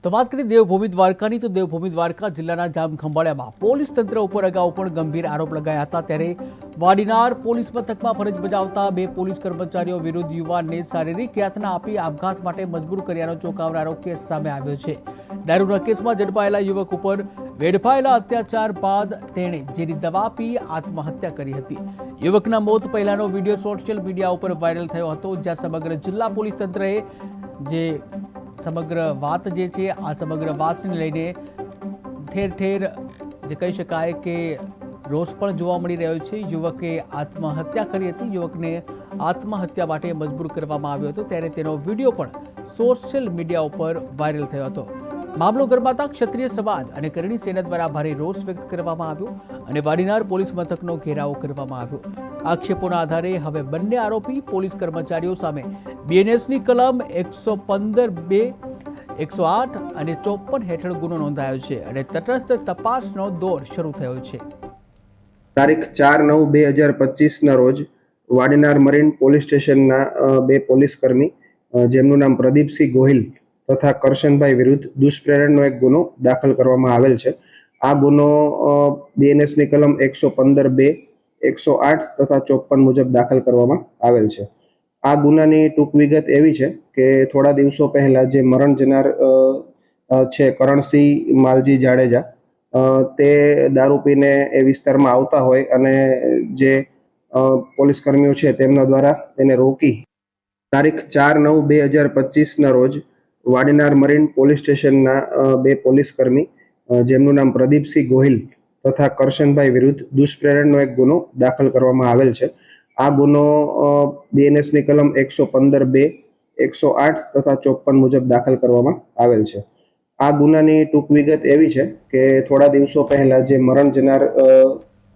તો વાત કરીએ દેવભૂમિ દ્વારકાની તો દેવભૂમિ દ્વારકા જિલ્લાના જામખંભાળિયામાં પોલીસ તંત્ર ઉપર અગાઉ પણ ગંભીર આરોપ લગાયા હતા। ત્યારે વાડીનાર પોલીસ મથકમાં ફરજ બજાવતા બે પોલીસ કર્મચારીઓ વિરુદ્ધ યુવાનને શારીરિક યાતના આપી આપઘાત માટે મજબૂર કર્યાનો ચોંકાવનારો કેસ સામે આવ્યો છે। દારૂના કેસમાં ઝડપાયેલા યુવક ઉપર વેડફાયેલા અત્યાચાર બાદ તેણે ઝેરી દવા પી આત્મહત્યા કરી હતી। યુવકના મોત પહેલાનો વિડીયો સોશિયલ મીડિયા ઉપર વાયરલ થયો હતો, જ્યાં સમગ્ર જિલ્લા પોલીસ તંત્રએ જે સમગ્ર વાત જે છે આ સમગ્ર વાતને લઈને ઠેર ઠેર જે કહી શકાય કે રોષ પણ જોવા મળી રહ્યો છે। યુવકે આત્મહત્યા કરી હતી। યુવકને આત્મહત્યા માટે મજબૂર કરવામાં આવ્યો હતો, ત્યારે તેનો વિડીયો પણ સોશિયલ મીડિયા ઉપર વાયરલ થયો હતો। મામલો ગરમાતા ક્ષત્રિય સમાજ અને કરણી સેના દ્વારા ભારે રોષ વ્યક્ત કરવામાં આવ્યો અને વાડીનાર પોલીસ મથકનો ઘેરાવ કરવામાં આવ્યો। આક્ષેપોના આધારે હવે બંને આરોપી પોલીસ કર્મચારીઓ સામે બીએનએસની કલમ 115(2), 108 અને 54 હેઠળ ગુનો નોંધાયો છે અને તટસ્થ તપાસનો દોર શરૂ થયો છે। તારીખ 4/9/2025 ના રોજ વાડીનાર મરીન પોલીસ સ્ટેશનના બે પોલીસ કર્મી જેમનું નામ પ્રદીપસિંહ ગોહિલ તથા કરશનભાઈ વિરુદ્ધ દુષ્પ્રેરણનો એક ગુનો દાખલ કરવામાં આવેલ છે। આ ગુનો બીએનએસની કલમ 115(2), 108 તથા 54 મુજબ દાખલ કરવામાં આવેલ છે। આ ગુનાની ટૂંક વિગત એવી છે કે થોડા દિવસો પહેલા જે મરણ જનાર છે કરણસિંહ માલજી જાડેજા, તે દારૂ પીને એ વિસ્તારમાં આવતા હોય અને જે પોલીસ કર્મીઓ છે તેમના દ્વારા તેને રોકી તારીખ 4/9/2025 ના રોજ વાડીનાર મરીન પોલીસ સ્ટેશનના બે પોલીસ કર્મી જેમનું નામ પ્રદીપસિંહ ગોહિલ તથા કરશનભાઈ વિરુદ્ધ દુષ્પ્રેરણનો એક ગુનો દાખલ કરવામાં આવેલ છે। આ ગુનો બીએનએસની કલમ 115(2), 108 તથા 54 મુજબ દાખલ કરવામાં આવેલ છે। આ ગુનાની ટૂંક વિગત એવી છે કે થોડા દિવસો પહેલા જે મરણ જનાર